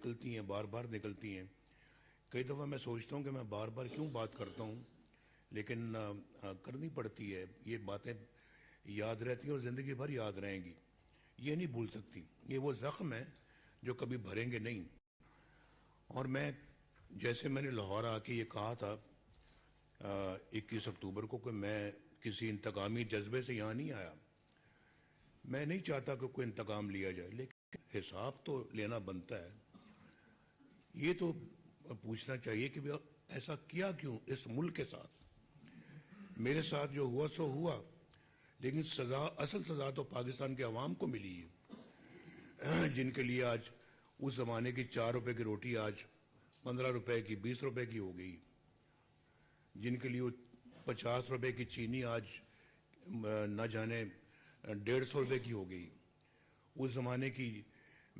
نکلتی ہیں، بار بار نکلتی ہیں. کئی دفعہ میں سوچتا ہوں کہ میں بار بار کیوں بات کرتا ہوں، لیکن کرنی پڑتی ہے. یہ باتیں یاد رہتی ہیں اور زندگی بھر یاد رہیں گی. یہ نہیں بھول سکتی. یہ وہ زخم ہے جو کبھی بھریں گے نہیں. اور جیسے میں نے لاہور آ کے یہ کہا تھا 21 اکتوبر کو کہ میں کسی انتقامی جذبے سے یہاں نہیں آیا. میں نہیں چاہتا کہ کوئی انتقام لیا جائے، لیکن حساب تو لینا بنتا ہے. یہ تو پوچھنا چاہیے کہ ایسا کیا کیوں اس ملک کے ساتھ. میرے ساتھ جو ہوا سو ہوا، لیکن اصل سزا تو پاکستان کے عوام کو ملی ہے، جن کے لیے آج اس زمانے کی 4 روپے کی روٹی آج 15 روپے کی 20 روپے کی ہو گئی، جن کے لیے 50 روپے کی چینی آج نہ جانے 150 روپے کی ہو گئی. اس زمانے کی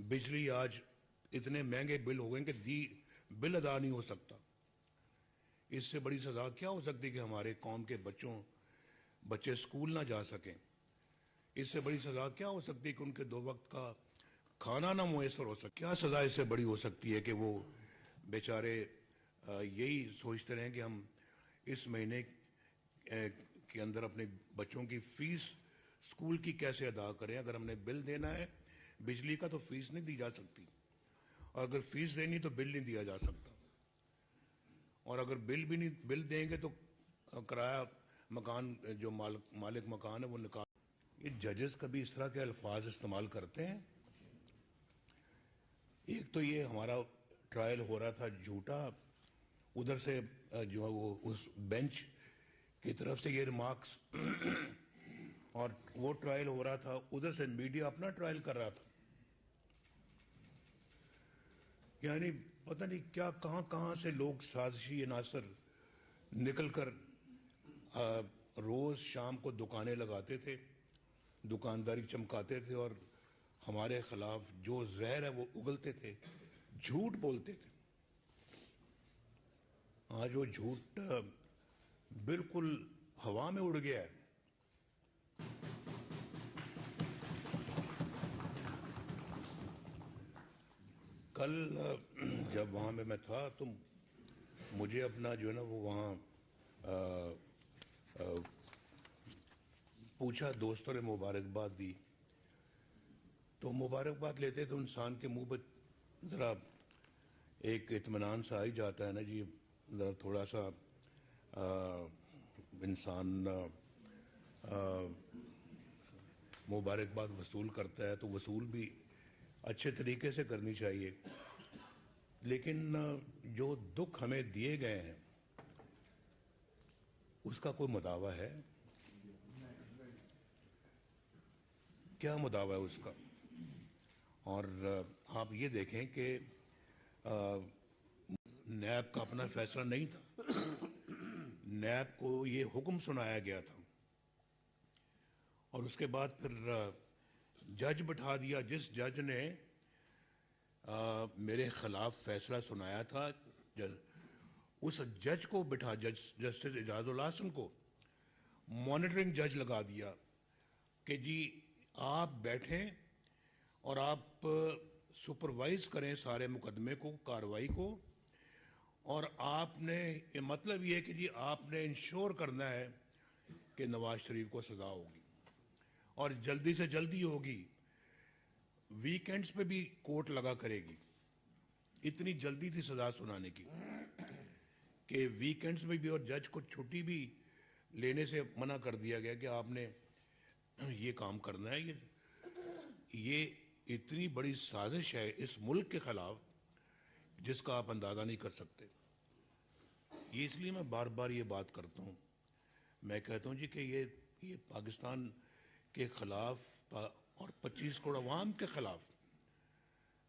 بجلی آج اتنے مہنگے بل ہو گئے کہ بل ادا نہیں ہو سکتا. اس سے بڑی سزا کیا ہو سکتی کہ ہمارے قوم کے بچے اسکول نہ جا سکیں. اس سے بڑی سزا کیا ہو سکتی کہ ان کے 2 وقت کا کھانا نہ میسر ہو سکے. کیا سزا اس سے بڑی ہو سکتی ہے کہ وہ بیچارے یہی سوچتے رہیں کہ ہم اس مہینے کے اندر اپنے بچوں کی فیس اسکول کی کیسے ادا کریں. اگر ہم نے بل دینا ہے بجلی کا تو فیس نہیں دی جا سکتی، اور اگر فیس دینی تو بل نہیں دیا جا سکتا. اور اگر بل دیں گے تو کرایہ مکان جو مالک مکان ہے وہ نکال. یہ ججز کبھی اس طرح کے الفاظ استعمال کرتے ہیں. ایک تو یہ ہمارا ٹرائل ہو رہا تھا جھوٹا، ادھر سے جو وہ اس بینچ کی طرف سے یہ ریمارکس اور وہ ٹرائل ہو رہا تھا، ادھر سے میڈیا اپنا ٹرائل کر رہا تھا. یعنی پتہ نہیں کیا کہاں سے لوگ سازشی عناصر نکل کر روز شام کو دکانیں لگاتے تھے، دکانداری چمکاتے تھے، اور ہمارے خلاف جو زہر ہے وہ اگلتے تھے، جھوٹ بولتے تھے. آج وہ جھوٹ بالکل ہوا میں اڑ گیا ہے. کل جب وہاں میں تھا تو مجھے اپنا جو ہے نا وہ وہاں پوچھا، دوستوں نے مبارکباد دی. تو مبارکباد لیتے تو انسان کے منہ پہ ذرا ایک اطمینان سا آ ہی جاتا ہے نا جی. ذرا تھوڑا سا انسان مبارکباد وصول کرتا ہے تو وصول بھی اچھے طریقے سے کرنی چاہیے. لیکن جو دکھ ہمیں دیے گئے ہیں اس کا کوئی مداوع ہے؟ کیا مداوع ہے اس کا؟ اور آپ یہ دیکھیں کہ نیب کا اپنا فیصلہ نہیں تھا. نیب کو یہ حکم سنایا گیا تھا، اور اس کے بعد پھر جج بٹھا دیا. جس جج نے میرے خلاف فیصلہ سنایا تھا، اس جج کو بٹھا، جسٹس اعجاز الحسن کو مانیٹرنگ جج لگا دیا کہ جی آپ بیٹھیں اور آپ سپروائز کریں سارے مقدمے کو، کارروائی کو. اور آپ نے مطلب یہ ہے کہ جی آپ نے انشور کرنا ہے کہ نواز شریف کو سزا ہوگی، اور جلدی سے جلدی ہوگی. ویکینڈز پہ بھی کورٹ لگا کرے گی. اتنی جلدی تھی سزا سنانے کی کہ ویکینڈز میں بھی، اور جج کو چھٹی بھی لینے سے منع کر دیا گیا کہ آپ نے یہ کام کرنا ہے. یہ اتنی بڑی سازش ہے اس ملک کے خلاف جس کا آپ اندازہ نہیں کر سکتے. یہ اس لیے میں بار بار یہ بات کرتا ہوں. میں کہتا ہوں جی کہ یہ پاکستان کے خلاف اور 25 کروڑ عوام کے خلاف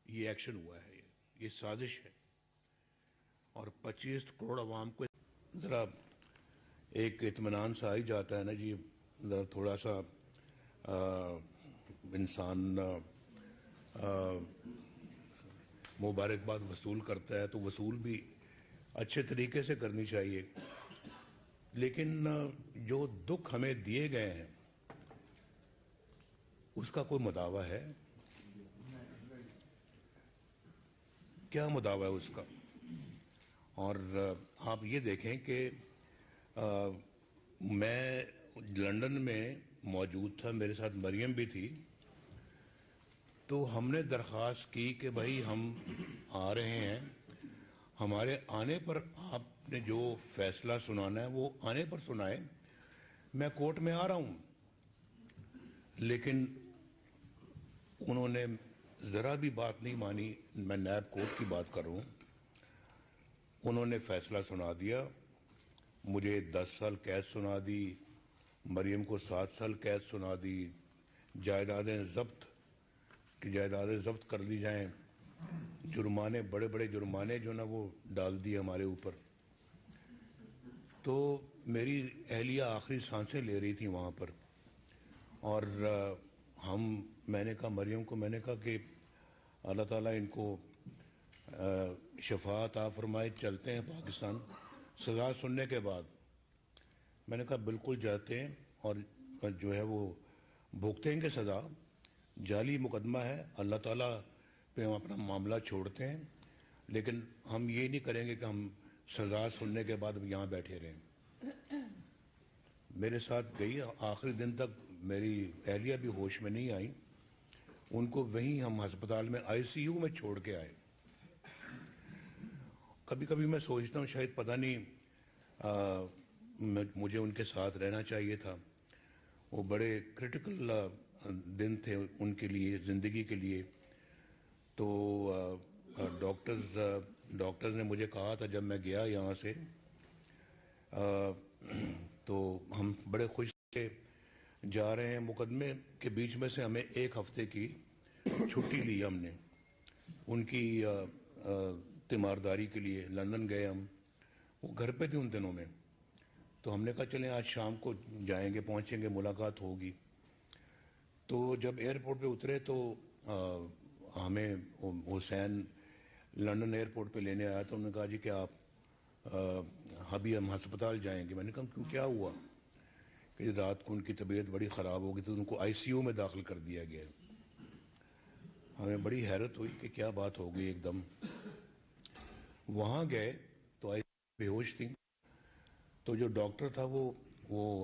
یہ ایکشن ہوا ہے، یہ سازش ہے. اور 25 کروڑ عوام کو ذرا ایک اطمینان سا آ ہی جاتا ہے نا جی. ذرا تھوڑا سا انسان مبارکباد وصول کرتا ہے تو وصول بھی اچھے طریقے سے کرنی چاہیے. لیکن جو دکھ ہمیں دیے گئے ہیں اس کا کوئی مداوع ہے؟ کیا مداوا ہے اس کا؟ اور آپ یہ دیکھیں کہ میں لندن میں موجود تھا، میرے ساتھ مریم بھی تھی، تو ہم نے درخواست کی کہ بھائی ہم آ رہے ہیں، ہمارے آنے پر آپ نے جو فیصلہ سنانا ہے وہ آنے پر سنائیں، میں کورٹ میں آ رہا ہوں. لیکن انہوں نے ذرا بھی بات نہیں مانی. میں نیب کورٹ کی بات کر رہا ہوں. انہوں نے فیصلہ سنا دیا، مجھے 10 سال قید سنا دی، مریم کو 7 سال قید سنا دی، جائیدادیں ضبط کر لی جائیں، جرمانے، بڑے بڑے جرمانے جو نا وہ ڈال دیے ہمارے اوپر. تو میری اہلیہ آخری سانسیں لے رہی تھی وہاں پر. اور میں نے کہا مریم کو، میں نے کہا کہ اللہ تعالیٰ ان کو شفا عطا فرمائے، چلتے ہیں پاکستان. سزا سننے کے بعد میں نے کہا بالکل جاتے ہیں، اور جو ہے وہ بھگتیں گے سزا. جعلی مقدمہ ہے، اللہ تعالیٰ پہ ہم اپنا معاملہ چھوڑتے ہیں، لیکن ہم یہ نہیں کریں گے کہ ہم سزا سننے کے بعد یہاں بیٹھے رہیں. میرے ساتھ گئی، آخری دن تک میری اہلیہ بھی ہوش میں نہیں آئی. ان کو وہیں ہم ہسپتال میں ICU میں چھوڑ کے آئے. کبھی کبھی میں سوچتا ہوں شاید پتہ نہیں مجھے ان کے ساتھ رہنا چاہیے تھا. وہ بڑے کرٹیکل دن تھے ان کے لیے، زندگی کے لیے. تو ڈاکٹرز نے مجھے کہا تھا جب میں گیا یہاں سے، تو ہم بڑے خوش تھے، جا رہے ہیں. مقدمے کے بیچ میں سے ہمیں 1 ہفتے کی چھٹی لی ہم نے ان کی تیمارداری کے لیے. لندن گئے ہم، وہ گھر پہ تھے ان دنوں میں. تو ہم نے کہا چلیں آج شام کو جائیں گے، پہنچیں گے، ملاقات ہوگی. تو جب ایئرپورٹ پہ اترے تو ہمیں حسین لندن ایئرپورٹ پہ لینے آیا. تو انہوں نے کہا جی کہ آپ ابھی ہم ہسپتال جائیں گے. میں نے کہا کیوں، کیا ہوا؟ کہ رات کو ان کی طبیعت بڑی خراب ہو گئی تو ان کو ICU میں داخل کر دیا گیا. ہمیں بڑی حیرت ہوئی کہ کیا بات ہو گئی. ایک دم وہاں گئے تو بے ہوش تھی. تو جو ڈاکٹر تھا وہ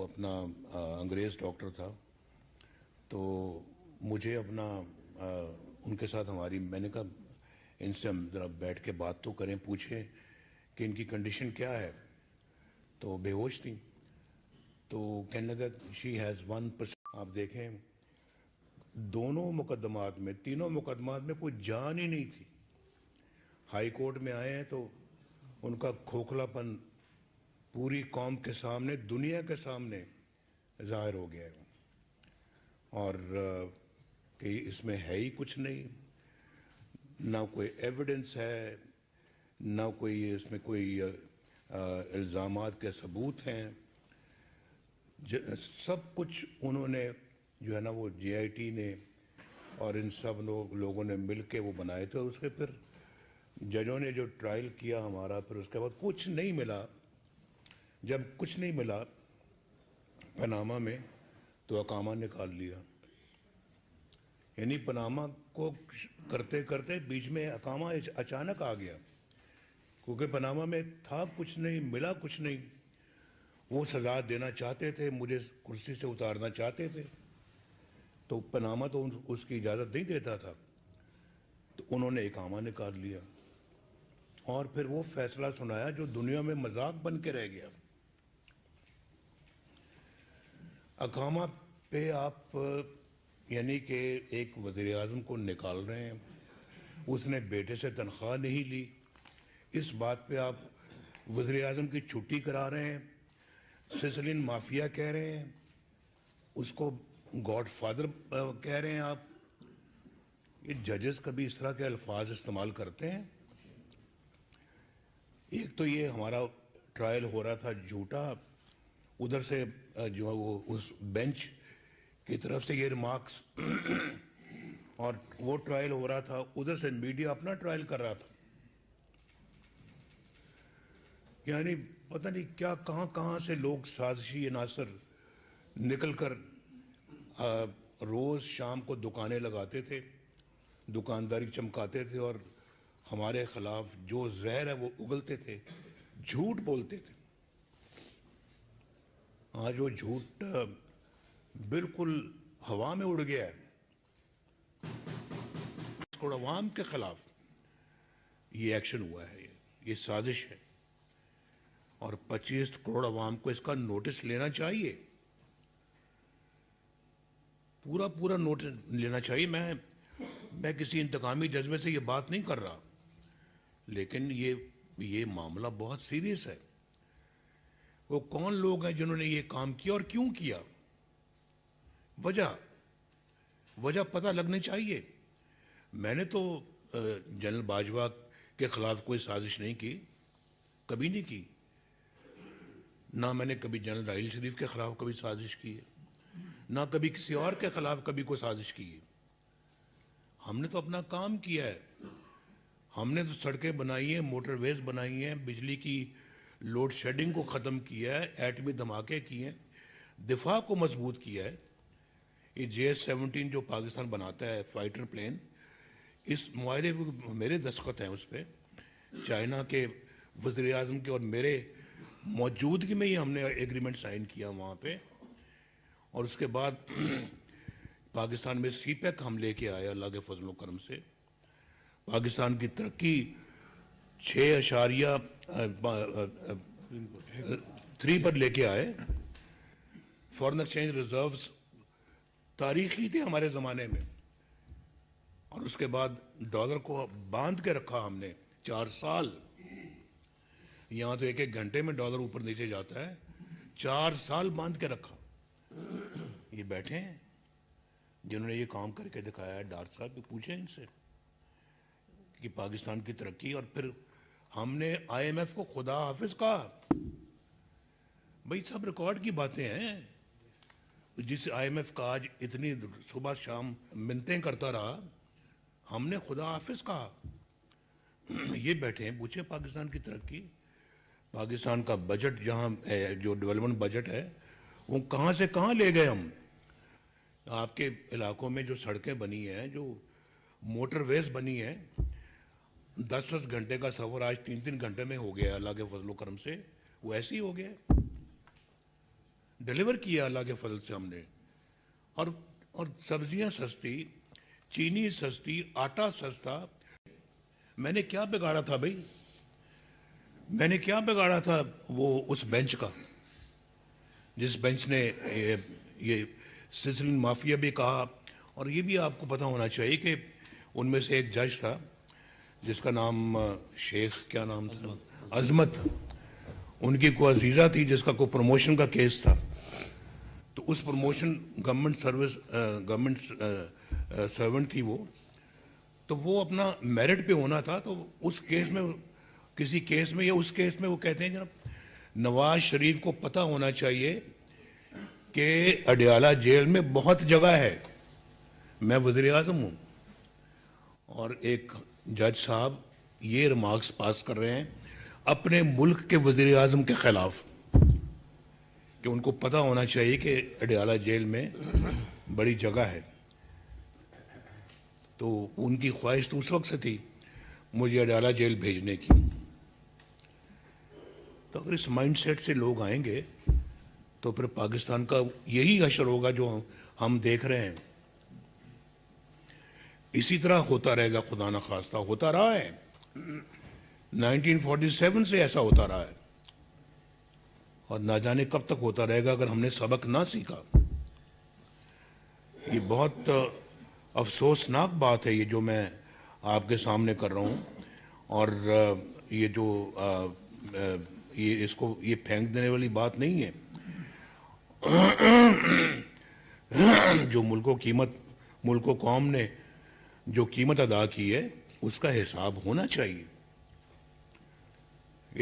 اپنا انگریز ڈاکٹر تھا. تو مجھے اپنا ان کے ساتھ میں نے کہا ان سے ہم ذرا بیٹھ کے بات تو کریں، پوچھیں کہ ان کی کنڈیشن کیا ہے. تو بے ہوش تھی. تو کہنے لگا شی ہیز 1%. آپ دیکھیں دونوں مقدمات میں، تینوں مقدمات میں کوئی جان ہی نہیں تھی. ہائی کورٹ میں آئے ہیں تو ان کا کھوکھلا پن پوری قوم کے سامنے، دنیا کے سامنے ظاہر ہو گیا ہے. اور کہ اس میں ہے ہی کچھ نہیں، نہ کوئی ایویڈنس ہے، نہ کوئی اس میں کوئی الزامات کے ثبوت ہیں. سب کچھ انہوں نے جو ہے نا وہ GIT نے اور ان سب لوگوں نے مل کے وہ بنائے تھے. اس کے پھر ججوں نے جو ٹرائل کیا ہمارا، پھر اس کے بعد کچھ نہیں ملا. جب کچھ نہیں ملا پاناما میں تو اقامہ نکال لیا. یعنی پاناما کو کرتے کرتے بیچ میں اقامہ اچانک آ گیا، کیونکہ پاناما میں تھا کچھ نہیں، ملا کچھ نہیں. وہ سزا دینا چاہتے تھے، مجھے کرسی سے اتارنا چاہتے تھے، تو پاناما تو اس کی اجازت نہیں دیتا تھا. تو انہوں نے اقامہ نکال لیا اور پھر وہ فیصلہ سنایا جو دنیا میں مذاق بن کے رہ گیا. اقامہ پہ آپ یعنی کہ ایک وزیر اعظم کو نکال رہے ہیں، اس نے بیٹے سے تنخواہ نہیں لی، اس بات پہ آپ وزیر اعظم کی چھٹی کرا رہے ہیں. سسلین مافیا کہہ رہے ہیں، اس کو گاڈ فادر کہہ رہے ہیں آپ. یہ ججز کبھی اس طرح کے الفاظ استعمال کرتے ہیں؟ ایک تو یہ ہمارا ٹرائل ہو رہا تھا جھوٹا، ادھر سے جو ہے وہ اس بینچ کی طرف سے یہ ریمارکس، اور وہ ٹرائل ہو رہا تھا ادھر سے میڈیا اپنا ٹرائل کر رہا تھا. یعنی پتہ نہیں کیا کہاں کہاں سے لوگ سازشی عناصر نکل کر روز شام کو دکانیں لگاتے تھے، دکانداری چمکاتے تھے اور ہمارے خلاف جو زہر ہے وہ اگلتے تھے، جھوٹ بولتے تھے. آج وہ جھوٹ بالکل ہوا میں اڑ گیا ہے. کروڑ عوام کے خلاف یہ ایکشن ہوا ہے، یہ سازش ہے، اور 25 کروڑ عوام کو اس کا نوٹس لینا چاہیے، پورا نوٹس لینا چاہیے. میں کسی انتقامی جذبے سے یہ بات نہیں کر رہا، لیکن یہ معاملہ بہت سیریس ہے. وہ کون لوگ ہیں جنہوں نے یہ کام کیا اور کیوں کیا؟ وجہ پتہ لگنی چاہیے. میں نے تو جنرل باجوہ کے خلاف کوئی سازش نہیں کی، کبھی نہیں کی. نہ میں نے کبھی جنرل راحیل شریف کے خلاف کبھی سازش کی ہے، نہ کبھی کسی اور کے خلاف کبھی کوئی سازش کی ہے. ہم نے تو اپنا کام کیا ہے. ہم نے تو سڑکیں بنائی ہیں، موٹر ویز بنائی ہیں، بجلی کی لوڈ شیڈنگ کو ختم کیا ہے، ایٹمی دھماکے کیے ہیں، دفاع کو مضبوط کیا ہے. یہ JS-17 جو پاکستان بناتا ہے فائٹر پلین، اس معاہدے پہ میرے دستخط ہیں. اس پہ چائنا کے وزیر اعظم کے اور میرے موجودگی میں ہی ہم نے ایگریمنٹ سائن کیا وہاں پہ. اور اس کے بعد پاکستان میں سی پیک ہم لے کے آئے اللہ کے فضل و کرم سے. پاکستان کی ترقی 6.3 پر لے کے آئے. فارن ایکسچینج ریزروز تاریخی تھے ہمارے زمانے میں، اور اس کے بعد ڈالر کو باندھ کے رکھا ہم نے 4 سال. یہاں تو ایک گھنٹے میں ڈالر اوپر نیچے جاتا ہے، 4 سال باندھ کے رکھا. یہ بیٹھے ہیں جنہوں نے یہ کام کر کے دکھایا ہے. ڈار صاحب پوچھیں ان سے کہ پاکستان کی ترقی. اور پھر ہم نے IMF کو خدا حافظ کہا. بھئی سب ریکارڈ کی باتیں ہیں. جس IMF کا آج اتنی صبح شام منتیں کرتا رہا، ہم نے خدا حافظ کہا. یہ بیٹھے ہیں پوچھیں پاکستان کی ترقی. پاکستان کا بجٹ جہاں جو ڈیولپمنٹ بجٹ ہے وہ کہاں سے کہاں لے گئے ہم. آپ کے علاقوں میں جو سڑکیں بنی ہیں، جو موٹر ویز بنی ہیں، 10 گھنٹے کا سفر آج 3 گھنٹے میں ہو گیا اللہ کے فضل و کرم سے. وہ ایسے ہی ہو گیا، ڈیلیور کیا اللہ کے فضل سے ہم نے. اور سبزیاں سستی، چینی سستی، آٹا سستا. میں نے کیا بگاڑا تھا بھائی؟ میں نے کیا بگاڑا تھا وہ اس بینچ کا، جس بینچ نے یہ سسلین مافیا بھی کہا. اور یہ بھی آپ کو پتہ ہونا چاہیے کہ ان میں سے ایک جج تھا جس کا نام شیخ کیا نام تھا، عظمت. ان کی کوئی عزیزہ تھی جس کا کوئی پروموشن کا کیس تھا. تو اس پروموشن گورنمنٹ سرونٹ تھی وہ، تو وہ اپنا میرٹ پہ ہونا تھا. تو اس کیس میں، کسی کیس میں یا اس کیس میں، وہ کہتے ہیں جناب نواز شریف کو پتہ ہونا چاہیے کہ اڈیالہ جیل میں بہت جگہ ہے، میں وزیر اعظم ہوں. اور ایک جج صاحب یہ ریمارکس پاس کر رہے ہیں اپنے ملک کے وزیر اعظم کے خلاف کہ ان کو پتہ ہونا چاہیے کہ اڈیالہ جیل میں بڑی جگہ ہے. تو ان کی خواہش تو اس وقت سے تھی مجھے اڈیالہ جیل بھیجنے کی. تو اگر اس مائنڈ سیٹ سے لوگ آئیں گے تو پھر پاکستان کا یہی حشر ہوگا جو ہم دیکھ رہے ہیں. اسی طرح ہوتا رہے گا، خدا نہ خواستہ ہوتا رہا ہے. 1947 سے ایسا ہوتا رہا ہے، اور نہ جانے کب تک ہوتا رہے گا اگر ہم نے سبق نہ سیکھا. یہ بہت افسوسناک بات ہے یہ جو میں آپ کے سامنے کر رہا ہوں. اور یہ جو یہ پھینک دینے والی بات نہیں ہے. جو ملک و قوم نے جو قیمت ادا کی ہے اس کا حساب ہونا چاہیے.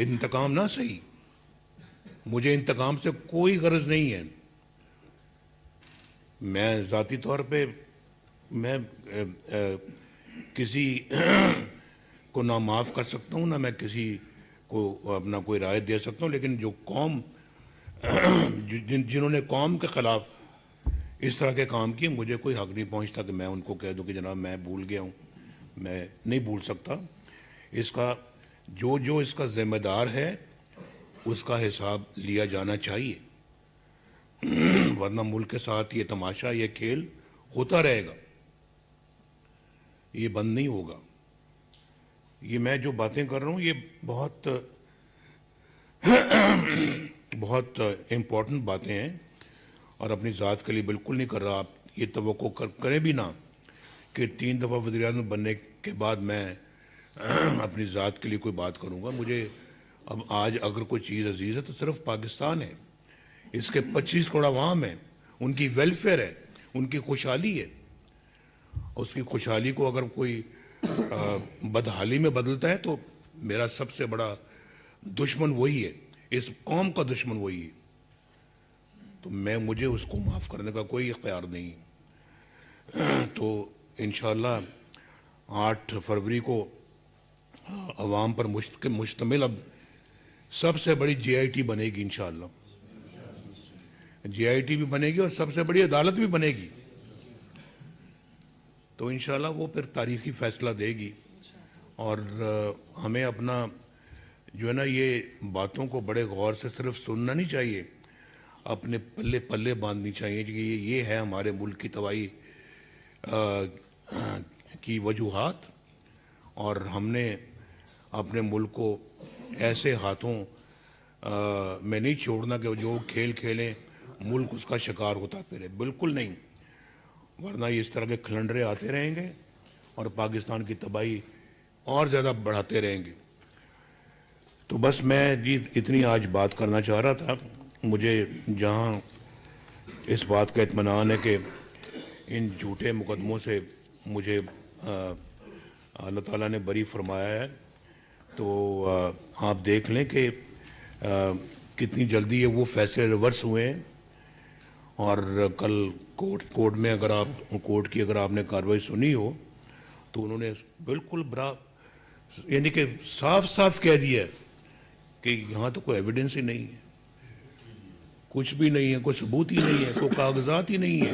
انتقام نہ صحیح، مجھے انتقام سے کوئی غرض نہیں ہے. میں ذاتی طور پہ میں کسی کو نہ معاف کر سکتا ہوں، نہ میں کسی کو اپنا کوئی رائے دے سکتا ہوں. لیکن جو قوم جنہوں نے قوم کے خلاف اس طرح کے کام کیے، مجھے کوئی حق نہیں پہنچتا کہ میں ان کو کہہ دوں کہ جناب میں بھول گیا ہوں. میں نہیں بھول سکتا. اس کا جو اس کا ذمہ دار ہے اس کا حساب لیا جانا چاہیے، ورنہ ملک کے ساتھ یہ تماشا، یہ کھیل ہوتا رہے گا، یہ بند نہیں ہوگا۔ یہ میں جو باتیں کر رہا ہوں یہ بہت امپورٹنٹ باتیں ہیں، اور اپنی ذات کے لیے بالکل نہیں کر رہا۔ آپ یہ توقع کریں بھی نہ کہ 3 دفعہ وزیر اعظم بننے کے بعد میں اپنی ذات کے لیے کوئی بات کروں گا۔ مجھے اب آج اگر کوئی چیز عزیز ہے تو صرف پاکستان ہے، اس کے 25 کروڑ عوام ہیں، ان کی ویلفیئر ہے، ان کی خوشحالی ہے۔ اس کی خوشحالی کو اگر کوئی بدحالی میں بدلتا ہے تو میرا سب سے بڑا دشمن وہی ہے، اس قوم کا دشمن وہی ہے، تو مجھے اس کو معاف کرنے کا کوئی اختیار نہیں۔ تو انشاءاللہ 8 فروری کو عوام پر مشتمل اب سب سے بڑی جے آئی ٹی بنے گی، انشاءاللہ جے آئی ٹی بھی بنے گی اور سب سے بڑی عدالت بھی بنے گی، تو انشاءاللہ وہ پھر تاریخی فیصلہ دے گی۔ اور ہمیں اپنا جو ہے نا یہ باتوں کو بڑے غور سے صرف سننا نہیں چاہیے، اپنے پلے پلے باندھنی چاہیے کہ یہ ہے ہمارے ملک کی تباہی کی وجوہات، اور ہم نے اپنے ملک کو ایسے ہاتھوں میں نہیں چھوڑنا کہ جو کھیل کھیلیں ملک اس کا شکار ہوتا پھرے، بالکل نہیں، ورنہ اس طرح کے کھلنڈرے آتے رہیں گے اور پاکستان کی تباہی اور زیادہ بڑھاتے رہیں گے۔ تو بس میں اتنی آج بات کرنا چاہ رہا تھا۔ مجھے جہاں اس بات کا اطمینان ہے کہ ان جھوٹے مقدموں سے مجھے اللہ تعالیٰ نے بری فرمایا ہے، تو آپ دیکھ لیں کہ کتنی جلدی یہ وہ فیصلے ریورس ہوئے ہیں، اور کل کورٹ میں کورٹ کی اگر آپ نے کارروائی سنی ہو تو انہوں نے بالکل یعنی کہ صاف صاف کہہ دیا کہ یہاں تو کوئی ایویڈنس ہی نہیں ہے، کچھ بھی نہیں ہے، کوئی ثبوت ہی نہیں ہے، کوئی کاغذات ہی نہیں ہے۔